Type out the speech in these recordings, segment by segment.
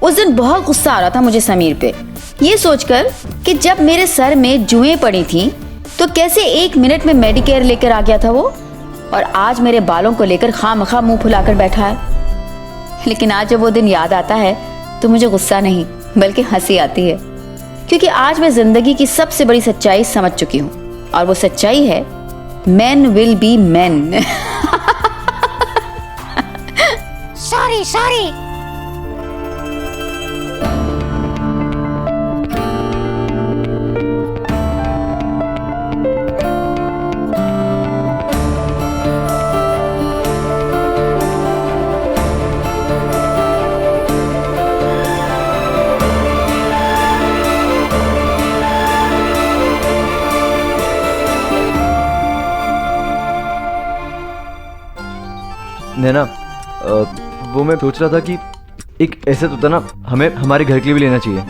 उस दिन बहुत गुस्सा आ रहा था मुझे समीर पे, ये सोचकर कि जब मेरे सर में जुएं पड़ी थी तो कैसे 1 मिनट में मेडिकेयर लेकर आ गया था वो, और आज मेरे बालों को लेकर खामखा मुंह फुलाकर बैठा है। लेकिन आज जब वो दिन याद आता है तो मुझे गुस्सा नहीं बल्कि हंसी आती है, क्योंकि आज मैं जिंदगी की सबसे बड़ी सच्चाई समझ चुकी हूँ, और वो सच्चाई है men will be men। Sorry. Naina, वो मैं सोच रहा था कि एक ऐसा तो था ना, हमें हमारे घर के लिए भी लेना चाहिए,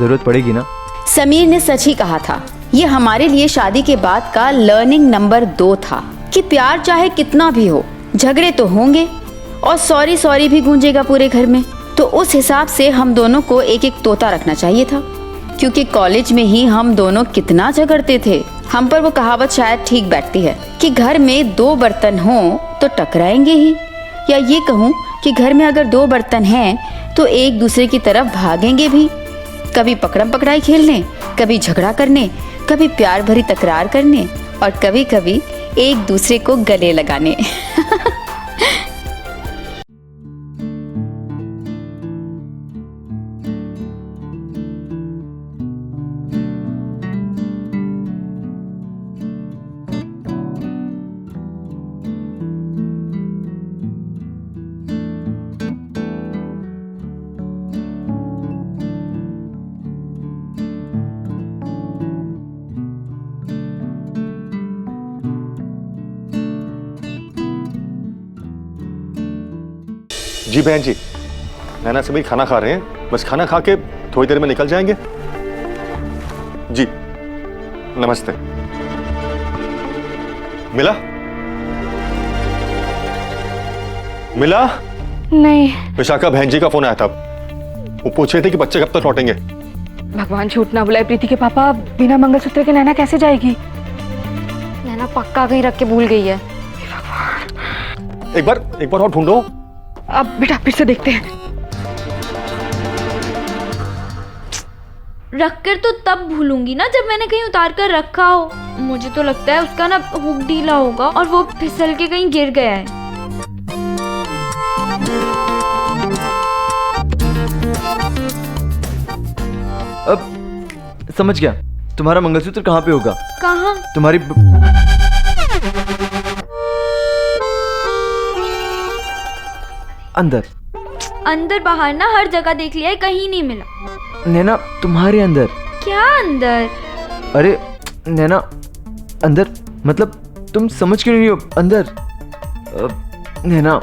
जरूरत पड़ेगी ना। समीर ने सच ही कहा था। ये हमारे लिए शादी के बाद का लर्निंग नंबर 2 था कि प्यार चाहे कितना भी हो, झगड़े तो होंगे और सॉरी भी गूंजेगा पूरे घर में। तो उस हिसाब से हम दोनों को एक एक तोता रखना चाहिए था, क्योंकि कॉलेज में ही हम दोनों कितना झगड़ते थे। हम पर वो कहावत शायद ठीक बैठती है कि घर में 2 बर्तन हों तो टकराएंगे ही, या ये कहूँ कि घर में अगर 2 बर्तन हैं तो एक दूसरे की तरफ भागेंगे भी, कभी पकड़म पकड़ाई खेलने, कभी झगड़ा करने, कभी प्यार भरी तकरार करने, और कभी कभी एक दूसरे को गले लगाने। जी बहन जी, नैना समीर खाना खा रहे हैं, बस खाना खा के थोड़ी देर में निकल जाएंगे। जी नमस्ते। मिला नहीं। विशाखा बहन जी का फोन आया था, वो पूछ रहे थे कि बच्चे कब तक लौटेंगे। भगवान झूठ ना बुलाए, प्रीति के पापा बिना मंगलसूत्र के नैना कैसे जाएगी? नैना पक्का कहीं रख के भूल गई है। एक बार और ढूंढो। अब बेटा फिर से देखते हैं। रखकर तो तब भूलूंगी ना जब मैंने कहीं उतार कर रखा हो। मुझे तो लगता है उसका ना हुक ढीला होगा और वो फिसल के कहीं गिर गया है। अब समझ गया, तुम्हारा मंगलसूत्र कहाँ पे होगा? कहाँ? तुम्हारी अंदर बाहर ना हर जगह देख लिया है, कहीं नहीं मिला। नैना, तुम्हारे अंदर। क्या अंदर? अरे नैना, अंदर मतलब तुम समझ क्यों नहीं हो? अंदर नैना,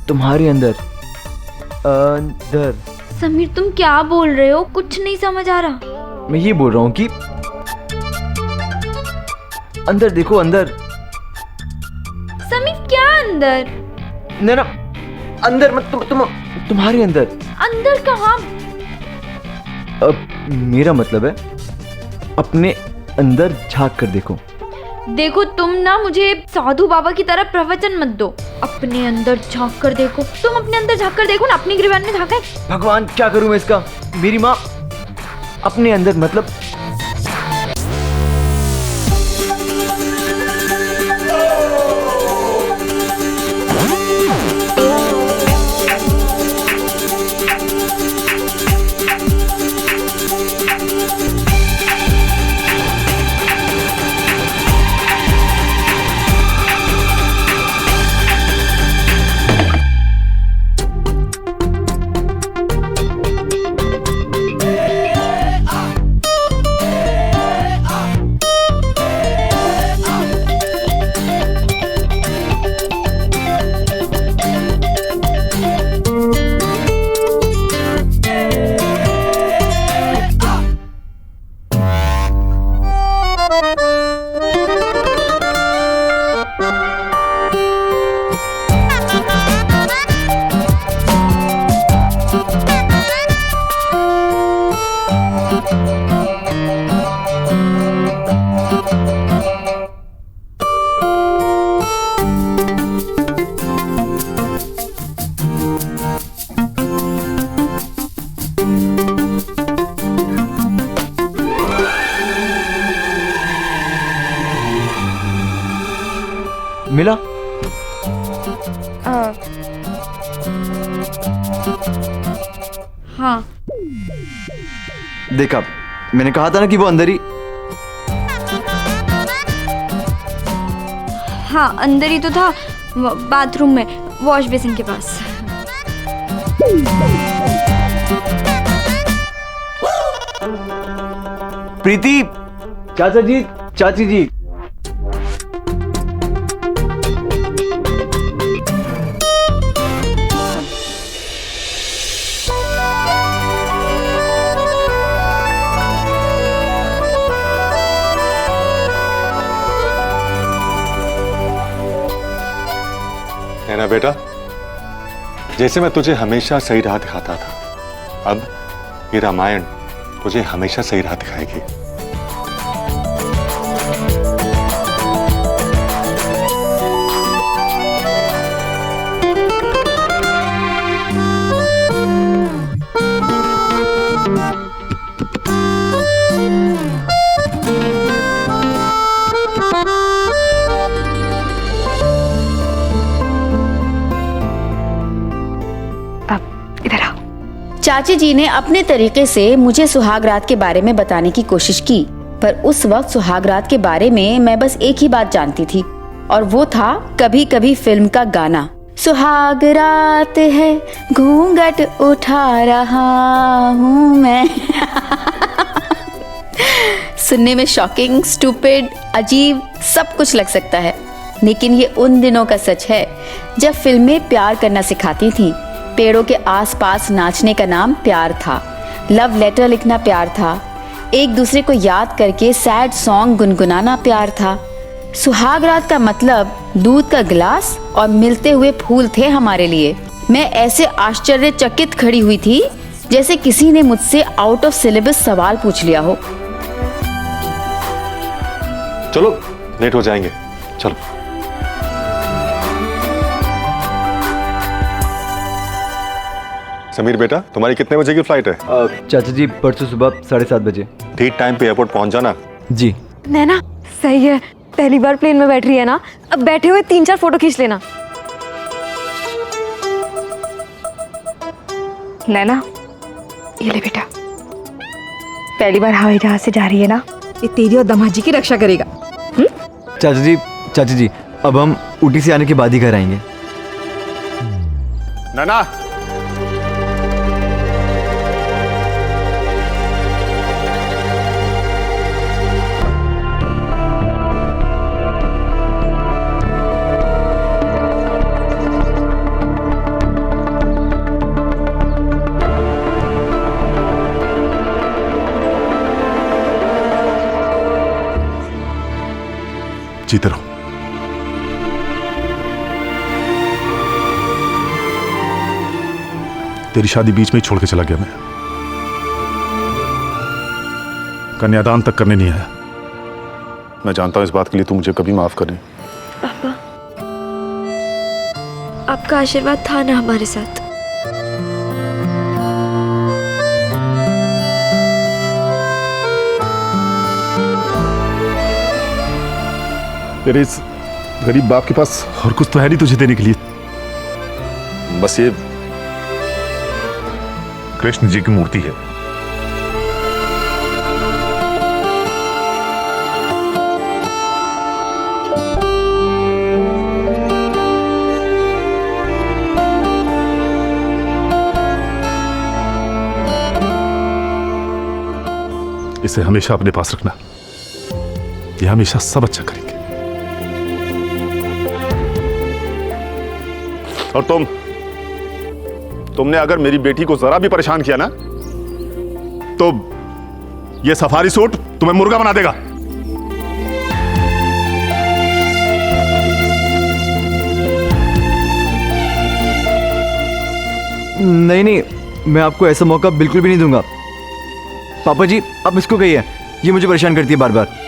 तुम्हारे अंदर। समीर तुम क्या बोल रहे हो? कुछ नहीं समझ आ रहा। मैं ये बोल रहा हूँ कि अंदर देखो, अंदर। समीर क्या अंदर? नैना, अंदर मत, तुम्हारे अंदर। अंदर कहाँ? अब मेरा मतलब है अपने अंदर झांक कर देखो। देखो तुम ना मुझे साधु बाबा की तरह प्रवचन मत दो। अपने अंदर झांक कर देखो। तुम अपने अंदर झांक कर देखो ना, अपनी गिरबान में झांका है। भगवान, क्या करूं मैं इसका? मेरी माँ अपने अंदर मतलब हाँ देखा, मैंने कहा था ना कि वो अंदर ही। हाँ, अंदर ही तो था, बाथरूम में, वॉश बेसिन के पास। प्रीति, चाचा जी, चाची जी। नैना बेटा, जैसे मैं तुझे हमेशा सही राह दिखाता था, अब ये रामायण तुझे हमेशा सही राह दिखाएगी। चाची जी ने अपने तरीके से मुझे सुहाग रात के बारे में बताने की कोशिश की, पर उस वक्त सुहाग रात के बारे में मैं बस एक ही बात जानती थी, और वो था कभी कभी फिल्म का गाना। सुहाग रात है, घूंघट उठा रहा हूँ मैं। सुनने में शॉकिंग, स्टूपिड, अजीब सब कुछ लग सकता है, लेकिन ये उन दिनों का सच है जब फिल्में प्यार करना सिखाती थीं। पेड़ों के आसपास नाचने का नाम प्यार था, लव लेटर लिखना प्यार था, एक दूसरे को याद करके सैड सॉन्ग गुनगुनाना प्यार था। सुहाग रात का मतलब दूध का गिलास और मिलते हुए फूल थे हमारे लिए। मैं ऐसे आश्चर्यचकित खड़ी हुई थी जैसे किसी ने मुझसे आउट ऑफ सिलेबस सवाल पूछ लिया हो। चलो, लेट हो जाएंगे, चलो। समीर बेटा, तुम्हारी कितने बजे की फ्लाइट है? चाचा जी, परसों सुबह 7:30 बजे। ठीक टाइम पे एयरपोर्ट पहुंच जाना। जी। नैना सही है, पहली बार प्लेन में बैठ रही है ना, अब बैठे हुए 3-4 फोटो खींच लेना। नैना ये ले बेटा, पहली बार हवाई जहाज से जा रही है ना, ये तेरी और दमाजी की रक्षा करेगा। चाचा जी, चाची जी, अब हम ऊटी से आने के बाद ही घर आएंगे। नैना, जीते रहो। तेरी शादी बीच में ही छोड़ के चला गया मैं, कन्यादान तक करने नहीं आया। मैं जानता हूं इस बात के लिए तू मुझे कभी माफ कर नहीं। पापा, आपका आशीर्वाद था ना हमारे साथ। तेरे इस गरीब बाप के पास और कुछ तो है नहीं तुझे देने के लिए, बस ये कृष्ण जी की मूर्ति है। इसे हमेशा अपने पास रखना, ये हमेशा सब अच्छा करेंगे। और तुमने अगर मेरी बेटी को जरा भी परेशान किया ना, तो ये सफारी सूट तुम्हें मुर्गा बना देगा। नहीं नहीं, मैं आपको ऐसा मौका बिल्कुल भी नहीं दूंगा। पापा जी, आप इसको कहिए, ये मुझे परेशान करती है बार बार।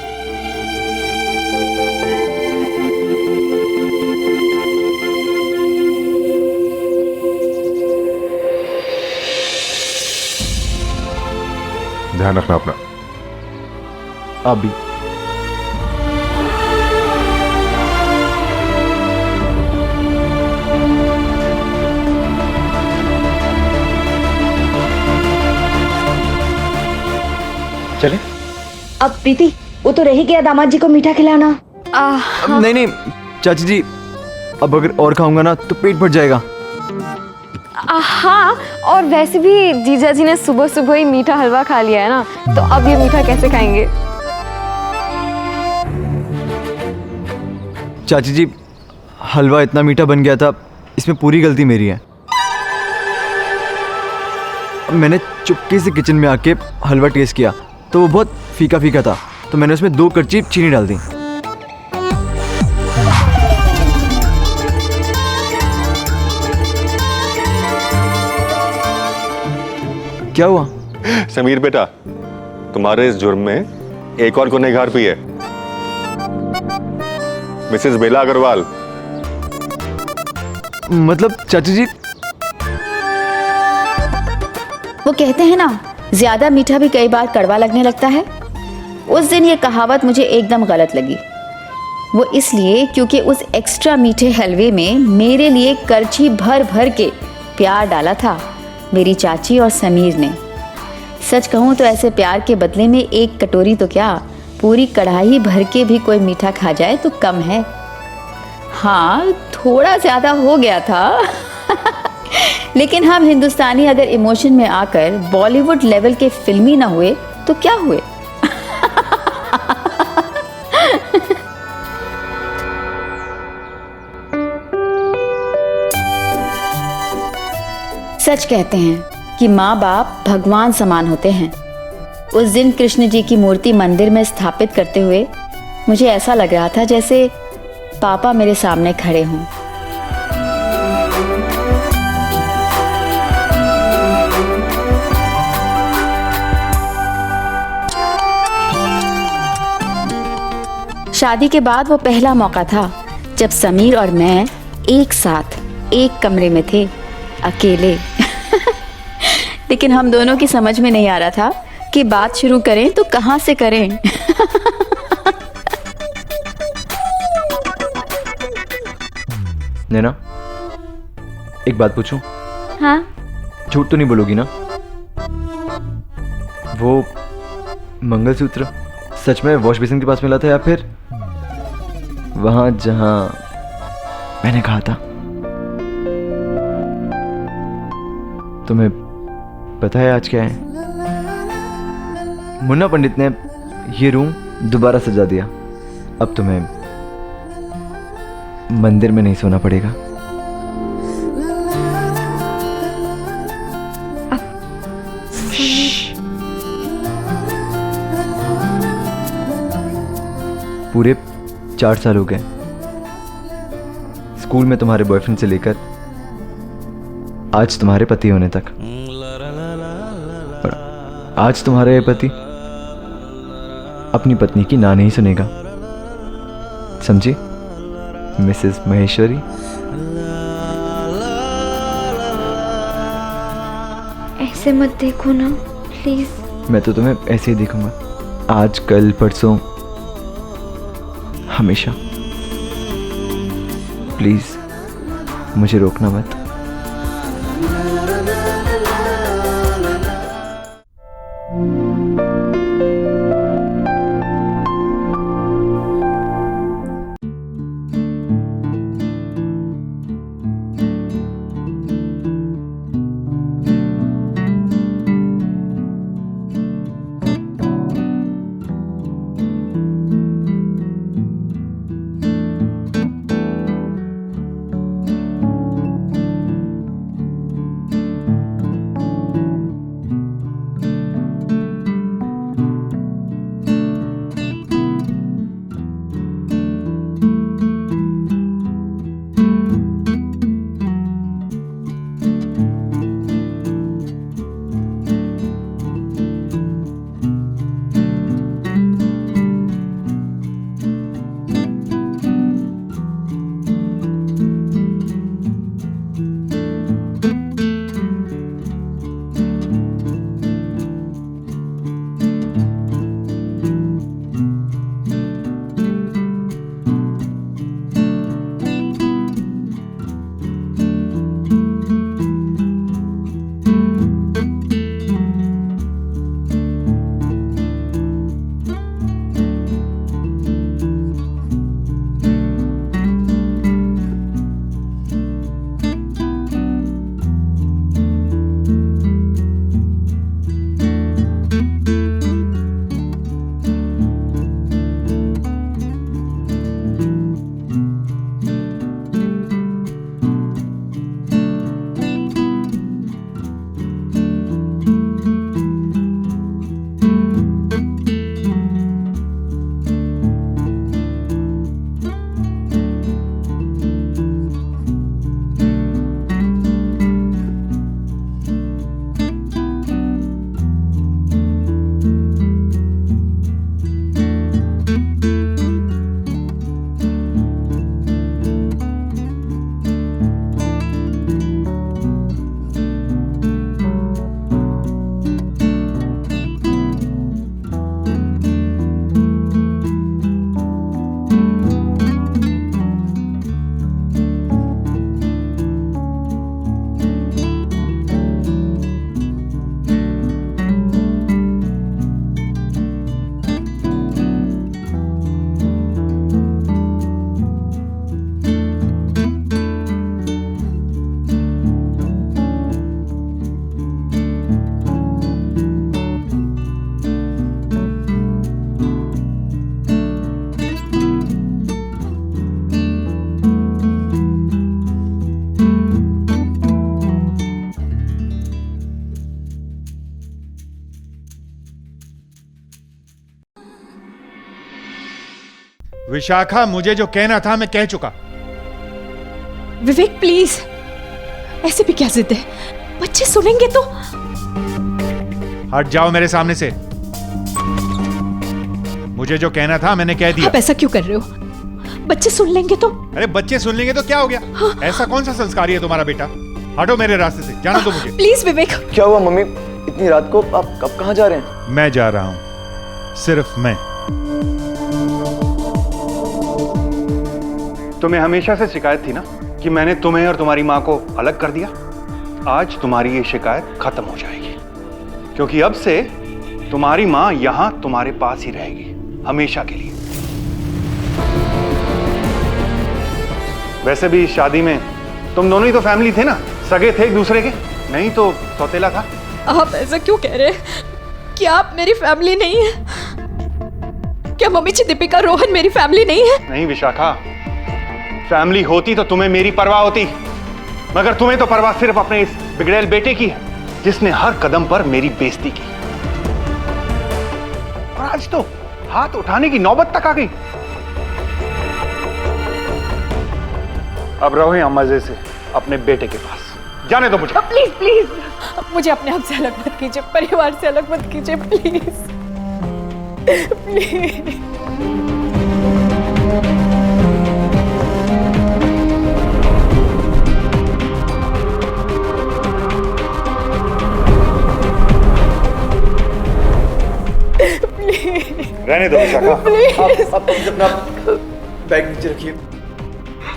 ध्यान रखना अपना। आप भी। चले? अब प्रीति, वो तो रह ही गया दामाद जी को मीठा खिलाना। नहीं नहीं चाची जी, अब अगर और खाऊंगा ना तो पेट भर जाएगा। हाँ, और वैसे भी जीजा जी ने सुबह सुबह ही मीठा हलवा खा लिया है ना, तो अब ये मीठा कैसे खाएंगे? चाची जी, हलवा इतना मीठा बन गया था, इसमें पूरी गलती मेरी है। मैंने चुपके से किचन में आके हलवा टेस्ट किया तो वो बहुत फीका फीका था, तो मैंने उसमें 2 कच्ची चीनी डाल दी। क्या हुआ? समीर बेटा, तुम्हारे इस जुर्म में एक और गुनहगार भी है, मिसेस बेला अग्रवाल। मतलब चाची जी, वो कहते हैं ना, ज्यादा मीठा भी कई बार कड़वा लगने लगता है। उस दिन ये कहावत मुझे एकदम गलत लगी। वो इसलिए क्योंकि उस एक्स्ट्रा मीठे हलवे में मेरे लिए करछी भर भर के प्यार डाला था मेरी चाची और समीर ने। सच कहूँ तो ऐसे प्यार के बदले में एक कटोरी तो क्या, पूरी कढ़ाई भर के भी कोई मीठा खा जाए तो कम है। हाँ, थोड़ा ज़्यादा हो गया था लेकिन हम हिंदुस्तानी अगर इमोशन में आकर बॉलीवुड लेवल के फिल्मी ना हुए तो क्या हुए। सच कहते हैं कि माँ बाप भगवान समान होते हैं। उस दिन कृष्ण जी की मूर्ति मंदिर में स्थापित करते हुए मुझे ऐसा लग रहा था जैसे पापा मेरे सामने खड़े हों। शादी के बाद वो पहला मौका था जब समीर और मैं एक साथ एक कमरे में थे, अकेले। लेकिन हम दोनों की समझ में नहीं आ रहा था कि बात शुरू करें तो कहाँ से करें। नैना, एक बात पूछूं? हाँ, झूठ तो नहीं बोलोगी ना? वो मंगलसूत्र सच में वॉश बेसिन के पास मिला था या फिर वहां जहां मैंने कहा था? तुम्हें पता है आज क्या है? मुन्ना पंडित ने ये रूम दोबारा सजा दिया। अब तुम्हें मंदिर में नहीं सोना पड़ेगा। पूरे 4 साल हो गए, स्कूल में तुम्हारे बॉयफ्रेंड से लेकर आज तुम्हारे पति होने तक। और आज तुम्हारा ये पति अपनी पत्नी की ना नहीं सुनेगा, समझी मिसेस महेश्वरी? ऐसे मत देखो ना प्लीज। मैं तो तुम्हें ऐसे ही देखूंगा, आज कल परसों हमेशा। प्लीज मुझे रोकना मत। विशाखा, मुझे जो कहना था मैं कह चुका। विवेक प्लीज, ऐसे भी क्या जिद है? बच्चे सुनेंगे तो। हट जाओ मेरे सामने से। मुझे जो कहना था मैंने कह दिया। आप ऐसा क्यों कर रहे हो? बच्चे सुन लेंगे तो। अरे बच्चे सुन लेंगे तो क्या हो गया? ऐसा कौन सा संस्कारी है तुम्हारा बेटा? हटो मेरे रास्ते से, जाना दो मुझे। प्लीज विवेक। क्या हुआ मम्मी, इतनी रात को आप कब कहाँ जा रहे हैं? मैं जा रहा हूं, सिर्फ मैं। तुम्हें हमेशा से शिकायत थी ना कि मैंने तुम्हें और तुम्हारी माँ को अलग कर दिया। आज तुम्हारी ये शिकायत खत्म हो जाएगी, क्योंकि अब से तुम्हारी माँ यहां तुम्हारे पास ही रहेगी, हमेशा के लिए। वैसे भी इस शादी में तुम दोनों ही तो फैमिली थे ना, सगे थे एक दूसरे के, नहीं तो सौतेला था। आप ऐसा क्यों कह रहे हैं? क्या आप मेरी फैमिली नहीं है? क्या मम्मी जी, दीपिका, रोहन मेरी फैमिली नहीं है? नहीं विशाखा, फैमिली होती तो तुम्हें मेरी परवाह होती, मगर तुम्हें तो परवाह सिर्फ अपने इस बिगड़ैल बेटे की है, जिसने हर कदम पर मेरी बेइज्जती की। और आज तो हाथ उठाने की नौबत तक आ गई। अब रहो यहाँ मजे से अपने बेटे के पास, जाने दो मुझे। प्लीज प्लीज, मुझे अपने आप से अलग मत कीजिए, परिवार से अलग मत कीजिए, प्लीज प्लीज। रहने दो विशाखा। आप अपना बैग नीचे रखिए।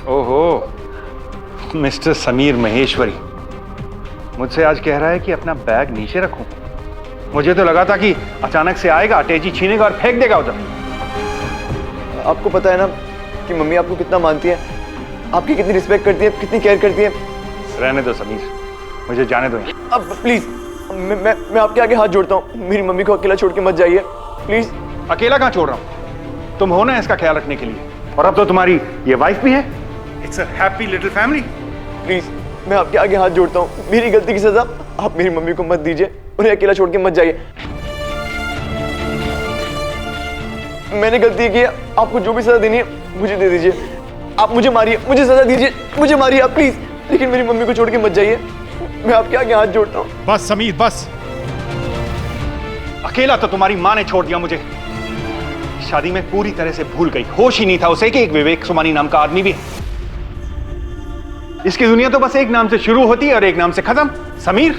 ओहो, मिस्टर समीर महेश्वरी मुझसे आज कह रहा है कि अपना बैग नीचे रखूं। मुझे तो लगा था कि अचानक से आएगा, अटैची छीनेगा और फेंक देगा उधर। आपको पता है ना कि मम्मी आपको कितना मानती है, आपकी कितनी रिस्पेक्ट करती है, कितनी केयर करती है। रहने दो समीर, मुझे जाने दो। अब प्लीज, मैं आपके आगे हाथ जोड़ता हूँ, मेरी मम्मी को अकेला छोड़ के मत जाइए प्लीज। अकेला कहाँ छोड़ रहा हूँ? तुम हो ना इसका ख्याल रखने के लिए, और अब तो तुम्हारी ये वाइफ भी है। It's a happy little family. Please, मैं आपके आगे हाथ जोड़ता हूँ, मेरी गलती की सजा आप मेरी मम्मी को मत दीजिए, उन्हें अकेला छोड़ के मत जाइए। मैंने गलती की है, आपको जो भी सजा देनी है मुझे दे दीजिए। आप मुझे मारिए, मुझे सजा दीजिए, मुझे मारिए आप प्लीज, लेकिन मेरी मम्मी को छोड़ के मत जाइए। मैं आपके आगे हाथ जोड़ता हूँ। बस समीर बस, अकेला तो तुम्हारी माँ ने छोड़ दिया मुझे। शादी में पूरी तरह से भूल गई, होश ही नहीं था उसे कि एक विवेक सुमानी नाम का आदमी भी है। इसकी दुनिया तो बस एक नाम से शुरू होती है और एक नाम से खत्म, समीर।